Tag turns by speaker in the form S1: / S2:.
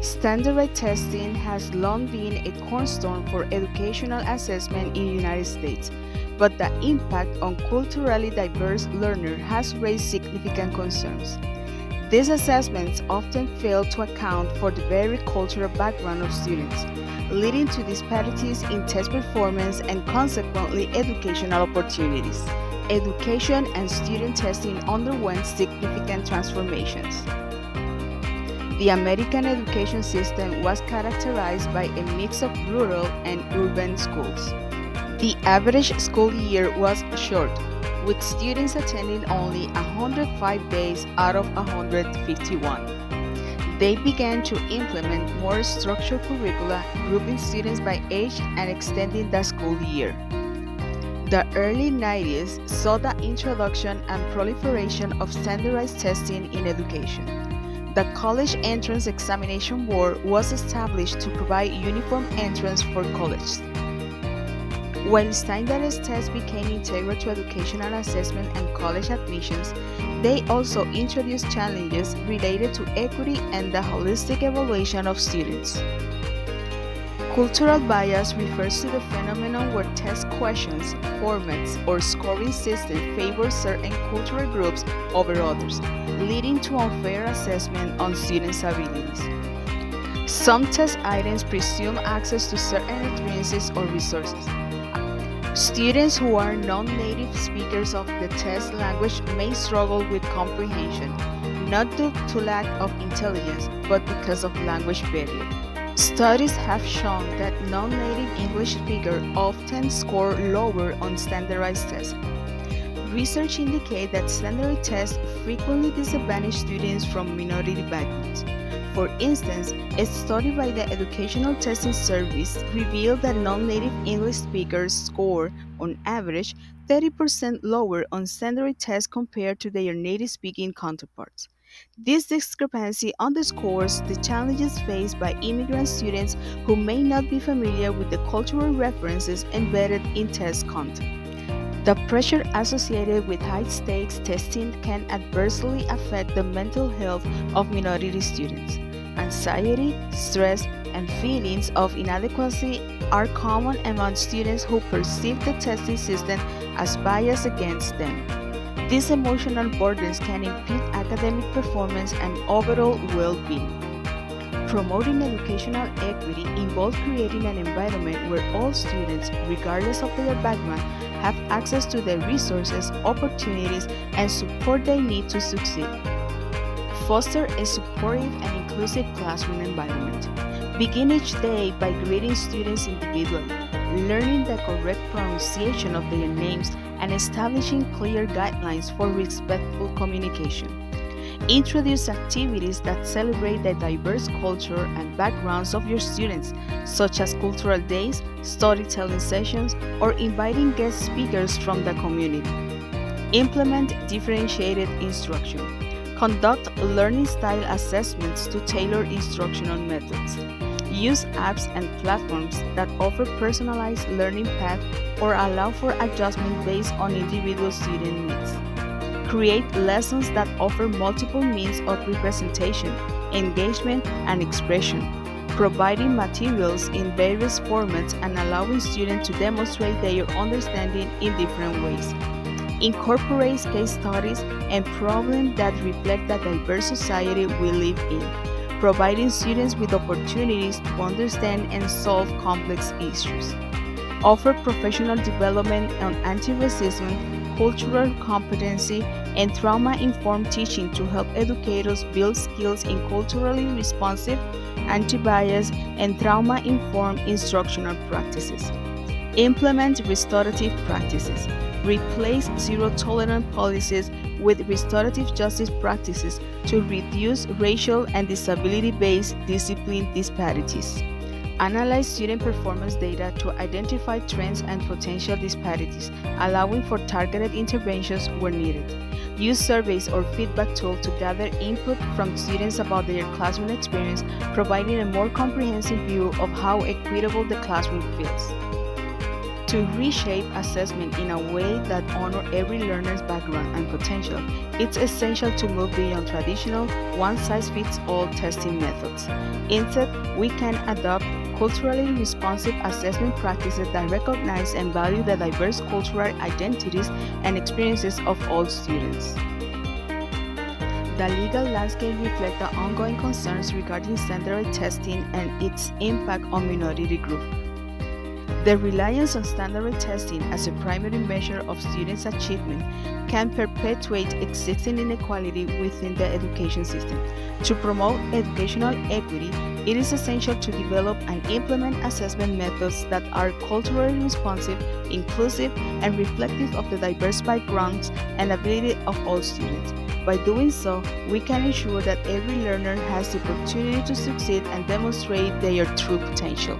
S1: Standardized testing has long been a cornerstone for educational assessment in the United States, but the impact on culturally diverse learners has raised significant concerns. These assessments often fail to account for the varied cultural background of students, leading to disparities in test performance and consequently educational opportunities. Education and student testing underwent significant transformations. The American education system was characterized by a mix of rural and urban schools. The average school year was short, with students attending only 105 days out of 151. They began to implement more structured curricula, grouping students by age and extending the school year. The early 90s saw the introduction and proliferation of standardized testing in education. The College Entrance Examination Board was established to provide uniform entrance for colleges. While standardized tests became integral to educational assessment and college admissions, they also introduced challenges related to equity and the holistic evaluation of students. Cultural bias refers to the phenomenon where test questions, formats, or scoring systems favor certain cultural groups over others, leading to unfair assessment on students' abilities. Some test items presume access to certain experiences or resources. Students who are non-native speakers of the test language may struggle with comprehension, not due to lack of intelligence, but because of language barrier. Studies have shown that non-native English speakers often score lower on standardized tests. Research indicates that standardized tests frequently disadvantage students from minority backgrounds. For instance, a study by the Educational Testing Service revealed that non-native English speakers score, on average, 30% lower on standardized tests compared to their native-speaking counterparts. This discrepancy underscores the challenges faced by immigrant students who may not be familiar with the cultural references embedded in test content. The pressure associated with high-stakes testing can adversely affect the mental health of minority students. Anxiety, stress, and feelings of inadequacy are common among students who perceive the testing system as biased against them. These emotional burdens can impede academic performance and overall well-being. Promoting educational equity involves creating an environment where all students, regardless of their background, have access to the resources, opportunities, and support they need to succeed. Foster a supportive and inclusive classroom environment. Begin each day by greeting students individually, learning the correct pronunciation of their names, and establishing clear guidelines for respectful communication. Introduce activities that celebrate the diverse culture and backgrounds of your students, such as cultural days, storytelling sessions, or inviting guest speakers from the community. Implement differentiated instruction. Conduct learning style assessments to tailor instructional methods. Use apps and platforms that offer personalized learning paths or allow for adjustment based on individual student needs. Create lessons that offer multiple means of representation, engagement, and expression, providing materials in various formats and allowing students to demonstrate their understanding in different ways. Incorporates case studies and problems that reflect the diverse society we live in, providing students with opportunities to understand and solve complex issues. Offer professional development on anti-racism, cultural competency, and trauma-informed teaching to help educators build skills in culturally responsive, anti-bias, and trauma-informed instructional practices. Implement restorative practices. Replace zero-tolerance policies with restorative justice practices to reduce racial and disability-based discipline disparities. Analyze student performance data to identify trends and potential disparities, allowing for targeted interventions where needed. Use surveys or feedback tools to gather input from students about their classroom experience, providing a more comprehensive view of how equitable the classroom feels. To reshape assessment in a way that honors every learner's background and potential, it's essential to move beyond traditional one-size-fits-all testing methods. Instead, we can adopt culturally responsive assessment practices that recognize and value the diverse cultural identities and experiences of all students. The legal landscape reflects the ongoing concerns regarding standardized testing and its impact on minority groups. The reliance on standardized testing as a primary measure of students' achievement can perpetuate existing inequality within the education system. To promote educational equity, it is essential to develop and implement assessment methods that are culturally responsive, inclusive, and reflective of the diverse backgrounds and ability of all students. By doing so, we can ensure that every learner has the opportunity to succeed and demonstrate their true potential.